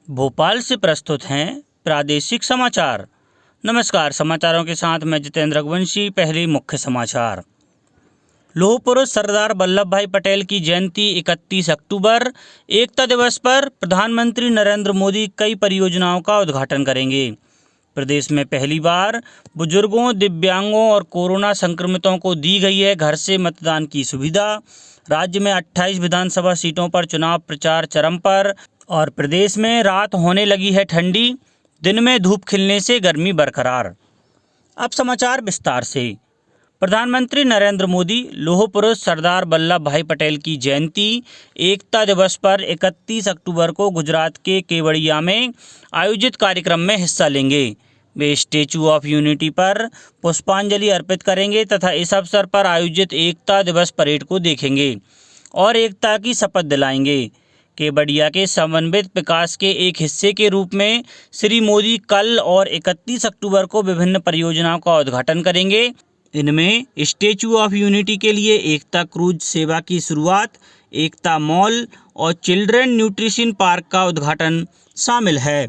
भोपाल से प्रस्तुत हैं प्रादेशिक समाचार। नमस्कार, समाचारों के साथ मैं जितेंद्र रघुवंशी। पहले मुख्य समाचार। लौह पुरुष सरदार वल्लभ भाई पटेल की जयंती 31 अक्टूबर। एकता दिवस पर प्रधानमंत्री नरेंद्र मोदी कई परियोजनाओं का उद्घाटन करेंगे। प्रदेश में पहली बार बुजुर्गों, दिव्यांगों और कोरोना संक्रमितों को दी गई है घर से मतदान की सुविधा। राज्य में 28 विधानसभा सीटों पर चुनाव प्रचार चरम पर और प्रदेश में रात होने लगी है ठंडी, दिन में धूप खिलने से गर्मी बरकरार। अब समाचार विस्तार से। प्रधानमंत्री नरेंद्र मोदी लौह पुरुष सरदार वल्लभ भाई पटेल की जयंती एकता दिवस पर 31 अक्टूबर को गुजरात के केवड़िया में आयोजित कार्यक्रम में हिस्सा लेंगे। वे स्टैच्यू ऑफ यूनिटी पर पुष्पांजलि अर्पित करेंगे तथा इस अवसर पर आयोजित एकता दिवस परेड को देखेंगे और एकता की शपथ दिलाएंगे। केवड़िया के समन्वित विकास के एक हिस्से के रूप में श्री मोदी कल और 31 अक्टूबर को विभिन्न परियोजनाओं का उद्घाटन करेंगे। इनमें स्टैच्यू ऑफ यूनिटी के लिए एकता क्रूज सेवा की शुरुआत, एकता मॉल और चिल्ड्रन न्यूट्रिशन पार्क का उद्घाटन शामिल है।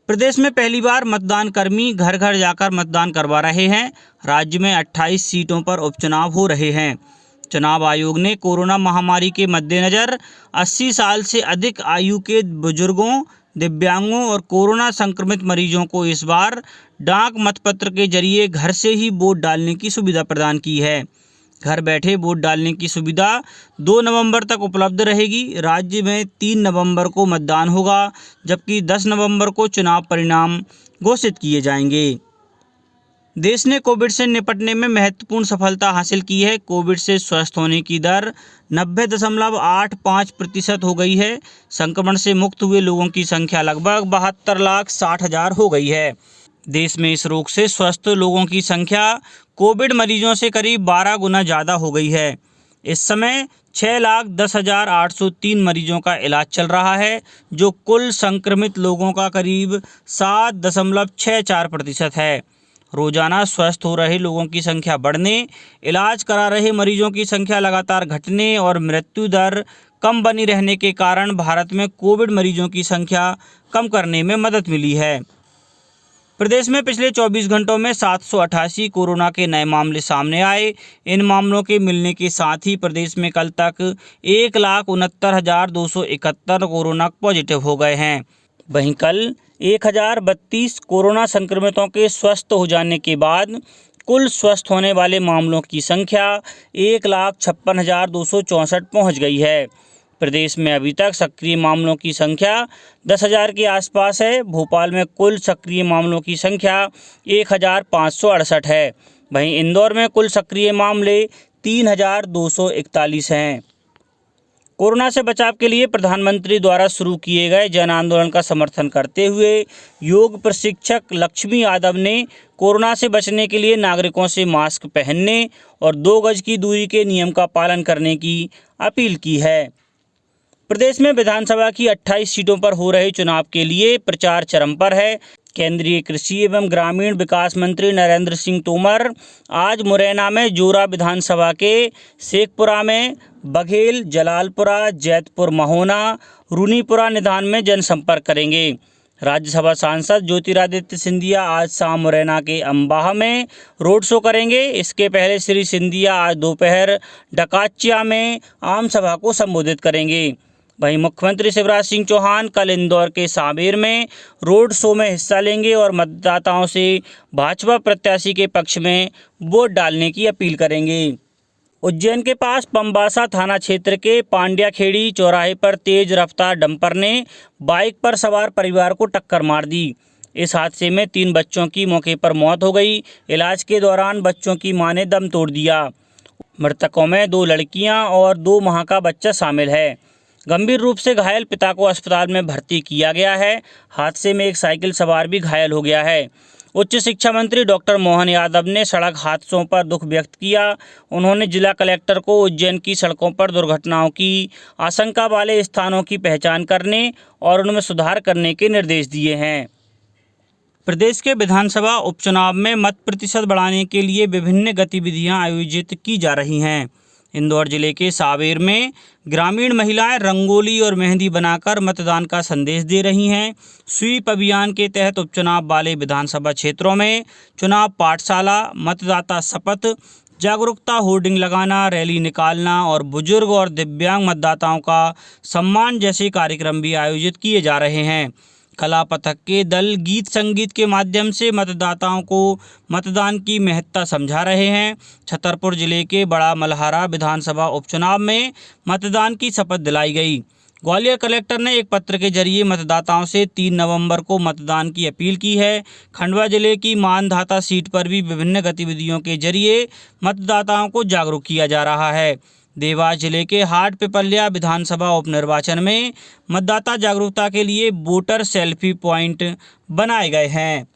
प्रदेश में पहली बार मतदान कर्मी घर घर जाकर मतदान करवा रहे हैं। राज्य में 28 सीटों पर उपचुनाव हो रहे हैं। चुनाव आयोग ने कोरोना महामारी के मद्देनज़र 80 साल से अधिक आयु के बुजुर्गों, दिव्यांगों और कोरोना संक्रमित मरीजों को इस बार डाक मतपत्र के जरिए घर से ही वोट डालने की सुविधा प्रदान की है। घर बैठे वोट डालने की सुविधा 2 नवंबर तक उपलब्ध रहेगी। राज्य में 3 नवंबर को मतदान होगा, जबकि 10 नवंबर को चुनाव परिणाम घोषित किए जाएंगे। देश ने कोविड से निपटने में महत्वपूर्ण सफलता हासिल की है। कोविड से स्वस्थ होने की दर 90.85% हो गई है। संक्रमण से मुक्त हुए लोगों की संख्या लगभग 72,60,000 हो गई है। देश में इस रोग से स्वस्थ लोगों की संख्या कोविड मरीजों से करीब 12 गुना ज़्यादा हो गई है। इस समय 6,10,803 मरीजों का इलाज चल रहा है, जो कुल संक्रमित लोगों का करीब 7.64% है। रोजाना स्वस्थ हो रहे लोगों की संख्या बढ़ने, इलाज करा रहे मरीजों की संख्या लगातार घटने और मृत्यु दर कम बनी रहने के कारण भारत में कोविड मरीजों की संख्या कम करने में मदद मिली है। प्रदेश में पिछले 24 घंटों में 788 कोरोना के नए मामले सामने आए। इन मामलों के मिलने के साथ ही प्रदेश में कल तक 1,69,271 कोरोना पॉजिटिव हो गए हैं। वहीं कल 1,032 कोरोना संक्रमितों के स्वस्थ हो जाने के बाद कुल स्वस्थ होने वाले मामलों की संख्या 1,56,264 पहुंच गई है। प्रदेश में अभी तक सक्रिय मामलों की संख्या 10,000 के आसपास है। भोपाल में कुल सक्रिय मामलों की संख्या 1,568 है। वहीं इंदौर में कुल सक्रिय मामले 3,241 हैं। कोरोना से बचाव के लिए प्रधानमंत्री द्वारा शुरू किए गए जन आंदोलन का समर्थन करते हुए योग प्रशिक्षक लक्ष्मी यादव ने कोरोना से बचने के लिए नागरिकों से मास्क पहनने और 2 गज की दूरी के नियम का पालन करने की अपील की है। प्रदेश में विधानसभा की 28 सीटों पर हो रहे चुनाव के लिए प्रचार चरम पर है। केंद्रीय कृषि एवं ग्रामीण विकास मंत्री नरेंद्र सिंह तोमर आज मुरैना में जोरा विधानसभा के शेखपुरा में, बघेल, जलालपुरा, जैतपुर महोना, रूनीपुरा निधान में जनसंपर्क करेंगे। राज्यसभा सांसद ज्योतिरादित्य सिंधिया आज शाम मुरैना के अंबाह में रोड शो करेंगे। इसके पहले श्री सिंधिया आज दोपहर डकाच्या में आम सभा को संबोधित करेंगे। वहीं मुख्यमंत्री शिवराज सिंह चौहान कल इंदौर के सांवेर में रोड शो में हिस्सा लेंगे और मतदाताओं से भाजपा प्रत्याशी के पक्ष में वोट डालने की अपील करेंगे। उज्जैन के पास पंबासा थाना क्षेत्र के पांड्याखेड़ी चौराहे पर तेज रफ्तार डंपर ने बाइक पर सवार परिवार को टक्कर मार दी। इस हादसे में 3 बच्चों की मौके पर मौत हो गई। इलाज के दौरान बच्चों की मां ने दम तोड़ दिया। मृतकों में 2 लड़कियां और 2 माह का बच्चा शामिल है। गंभीर रूप से घायल पिता को अस्पताल में भर्ती किया गया है। हादसे में एक साइकिल सवार भी घायल हो गया है। उच्च शिक्षा मंत्री डॉक्टर मोहन यादव ने सड़क हादसों पर दुख व्यक्त किया। उन्होंने जिला कलेक्टर को उज्जैन की सड़कों पर दुर्घटनाओं की आशंका वाले स्थानों की पहचान करने और उनमें सुधार करने के निर्देश दिए हैं। प्रदेश के विधानसभा उपचुनाव में मत प्रतिशत बढ़ाने के लिए विभिन्न गतिविधियां आयोजित की जा रही हैं। इंदौर जिले के सावेर में ग्रामीण महिलाएं रंगोली और मेहंदी बनाकर मतदान का संदेश दे रही हैं। स्वीप अभियान के तहत उपचुनाव वाले विधानसभा क्षेत्रों में चुनाव पाठशाला, मतदाता शपथ, जागरूकता होर्डिंग लगाना, रैली निकालना और बुजुर्ग और दिव्यांग मतदाताओं का सम्मान जैसे कार्यक्रम भी आयोजित किए जा रहे हैं। कला पथक के दल गीत संगीत के माध्यम से मतदाताओं को मतदान की महत्ता समझा रहे हैं। छतरपुर जिले के बड़ा मल्हारा विधानसभा उपचुनाव में मतदान की शपथ दिलाई गई। ग्वालियर कलेक्टर ने एक पत्र के जरिए मतदाताओं से 3 नवंबर को मतदान की अपील की है। खंडवा जिले की मानधाता सीट पर भी विभिन्न गतिविधियों के जरिए मतदाताओं को जागरूक किया जा रहा है। देवास जिले के हाट पिपल्या विधानसभा उपनिर्वाचन में मतदाता जागरूकता के लिए वोटर सेल्फी पॉइंट बनाए गए हैं।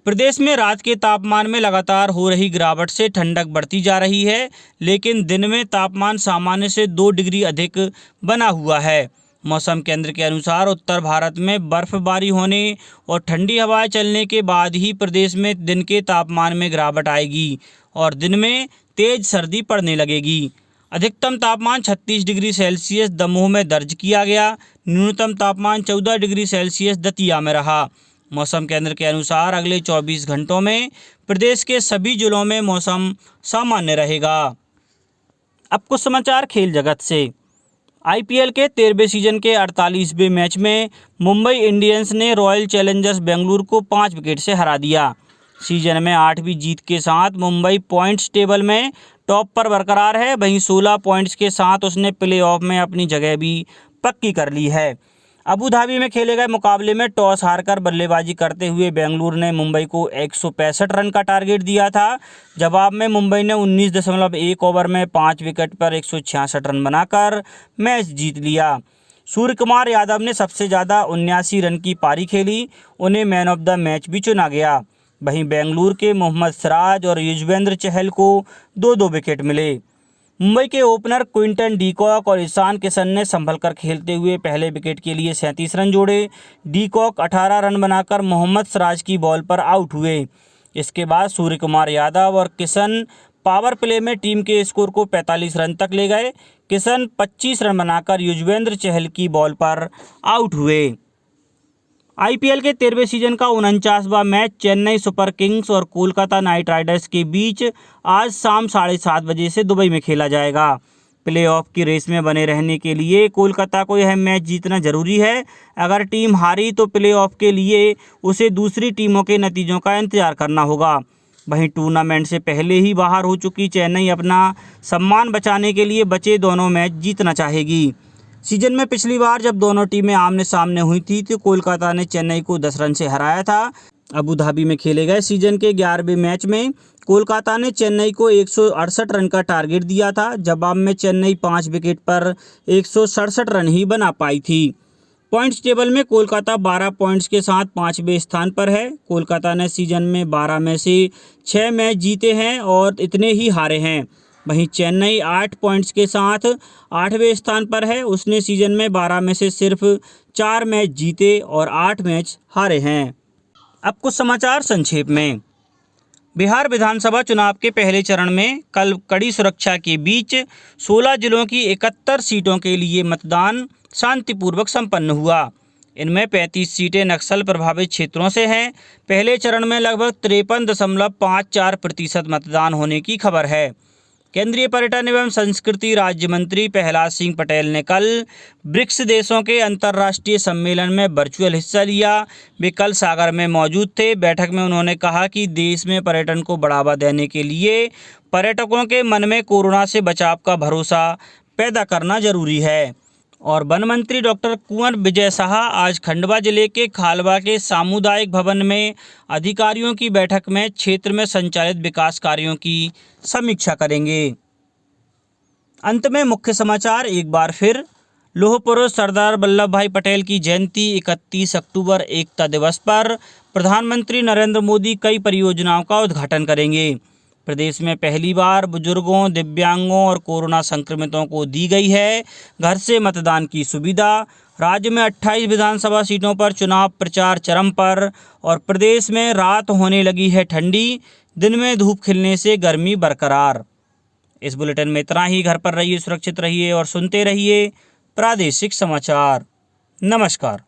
प्रदेश में रात के तापमान में लगातार हो रही गिरावट से ठंडक बढ़ती जा रही है, लेकिन दिन में तापमान सामान्य से 2 डिग्री अधिक बना हुआ है। मौसम केंद्र के अनुसार उत्तर भारत में बर्फबारी होने और ठंडी हवाएं चलने के बाद ही प्रदेश में दिन के तापमान में गिरावट आएगी और दिन में तेज सर्दी पड़ने लगेगी। अधिकतम तापमान 36 डिग्री सेल्सियस दमोह में दर्ज किया गया। न्यूनतम तापमान 14 डिग्री सेल्सियस दतिया में रहा। मौसम केंद्र के अनुसार अगले 24 घंटों में प्रदेश के सभी जिलों में मौसम सामान्य रहेगा। अब कुछ समाचार खेल जगत से। आईपीएल के 13वें सीजन के 48वें मैच में मुंबई इंडियंस ने रॉयल चैलेंजर्स बेंगलुरु को 5 विकेट से हरा दिया। सीजन में 8वीं जीत के साथ मुंबई पॉइंट्स टेबल में टॉप पर बरकरार है। वहीं 16 पॉइंट्स के साथ उसने प्लेऑफ में अपनी जगह भी पक्की कर ली है। अबू धाबी में खेले गए मुकाबले में टॉस हारकर बल्लेबाजी करते हुए बेंगलुरु ने मुंबई को 165 रन का टारगेट दिया था। जवाब में मुंबई ने 19.1 ओवर में 5 विकेट पर 166 रन बनाकर मैच जीत लिया। सूर्य कुमार यादव ने सबसे ज़्यादा 79 रन की पारी खेली। उन्हें मैन ऑफ द मैच भी चुना गया। वहीं बेंगलुरु के मोहम्मद सिराज और युजवेंद्र चहल को 2-2 विकेट मिले। मुंबई के ओपनर क्विंटन डीकॉक और ईशान किशन ने संभलकर खेलते हुए पहले विकेट के लिए 37 रन जोड़े। डीकॉक 18 रन बनाकर मोहम्मद सिराज की बॉल पर आउट हुए। इसके बाद सूर्य कुमार यादव और किशन पावर प्ले में टीम के स्कोर को 45 रन तक ले गए। किशन 25 रन बनाकर युजवेंद्र चहल की बॉल पर आउट हुए। आईपीएल के 13वें सीजन का 49वां मैच चेन्नई सुपर किंग्स और कोलकाता नाइट राइडर्स के बीच आज शाम 7:30 बजे से दुबई में खेला जाएगा। प्लेऑफ की रेस में बने रहने के लिए कोलकाता को यह मैच जीतना जरूरी है। अगर टीम हारी तो प्लेऑफ के लिए उसे दूसरी टीमों के नतीजों का इंतजार करना होगा। वहीं टूर्नामेंट से पहले ही बाहर हो चुकी चेन्नई अपना सम्मान बचाने के लिए बचे दोनों मैच जीतना चाहेगी। सीजन में पिछली बार जब दोनों टीमें आमने सामने हुई थी तो कोलकाता ने चेन्नई को 10 रन से हराया था। अबू धाबी में खेले गए सीजन के 11वें मैच में कोलकाता ने चेन्नई को 168 रन का टारगेट दिया था। जवाब में चेन्नई 5 विकेट पर 167 रन ही बना पाई थी। पॉइंट्स टेबल में कोलकाता 12 पॉइंट्स के साथ 5वें स्थान पर है। कोलकाता ने सीजन में 12 में से 6 मैच जीते हैं और इतने ही हारे हैं। वहीं चेन्नई 8 पॉइंट्स के साथ 8वें स्थान पर है। उसने सीजन में 12 में से सिर्फ 4 मैच जीते और 8 मैच हारे हैं। अब कुछ समाचार संक्षेप में। बिहार विधानसभा चुनाव के पहले चरण में कल कड़ी सुरक्षा के बीच 16 जिलों की 71 सीटों के लिए मतदान शांतिपूर्वक संपन्न हुआ। इनमें 35 सीटें नक्सल प्रभावित क्षेत्रों से हैं। पहले चरण में लगभग 53.54% मतदान होने की खबर है। केंद्रीय पर्यटन एवं संस्कृति राज्य मंत्री प्रहलाद सिंह पटेल ने कल ब्रिक्स देशों के अंतर्राष्ट्रीय सम्मेलन में वर्चुअल हिस्सा लिया। वे कल सागर में मौजूद थे। बैठक में उन्होंने कहा कि देश में पर्यटन को बढ़ावा देने के लिए पर्यटकों के मन में कोरोना से बचाव का भरोसा पैदा करना जरूरी है। और वन मंत्री डॉक्टर कुंवर विजय शाह आज खंडवा जिले के खालवा के सामुदायिक भवन में अधिकारियों की बैठक में क्षेत्र में संचालित विकास कार्यों की समीक्षा करेंगे। अंत में मुख्य समाचार एक बार फिर। लौह पुरुष सरदार वल्लभ भाई पटेल की जयंती 31 अक्टूबर एकता दिवस पर प्रधानमंत्री नरेंद्र मोदी कई परियोजनाओं का उद्घाटन करेंगे। प्रदेश में पहली बार बुजुर्गों, दिव्यांगों और कोरोना संक्रमितों को दी गई है घर से मतदान की सुविधा। राज्य में 28 विधानसभा सीटों पर चुनाव प्रचार चरम पर और प्रदेश में रात होने लगी है ठंडी, दिन में धूप खिलने से गर्मी बरकरार। इस बुलेटिन में इतना ही। घर पर रहिए, सुरक्षित रहिए और सुनते रहिए प्रादेशिक समाचार। नमस्कार।